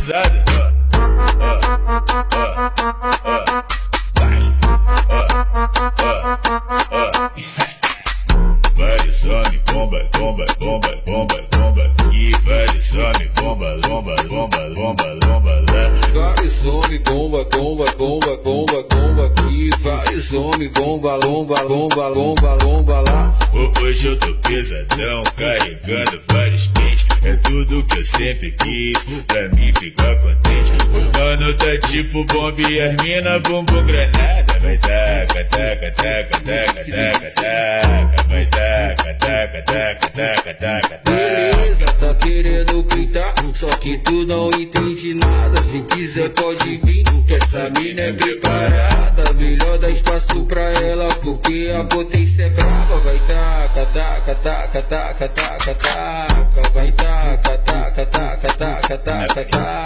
pisada. Vários homens, bomba, bomba, bomba, bomba, bomba. E vários homens, bomba, bomba, bomba, bomba, bomba lá. Vários homens, bomba, bomba, bomba, bomba, bomba aqui. Vários homens, bomba, lomba, lomba, lomba, lomba lá. Hoje eu tô pesadão, carregando vários pentes. É tudo que eu sempre quis, pra mim ficar contente. O mano tá tipo bomba e as mina bumbum granada. Vai taca, taca, taca, taca, taca, taca. Vai taca, taca, taca, taca, taca, taca. Beleza, tá querendo gritar, só que tu não entende nada. Se quiser pode vir, que essa mina é preparada. Melhor dar espaço pra ela, porque a potência é brava. Vai taca, taca, taca, taca, taca, taca. Vai taca, taca, taca, taca, taca, taca.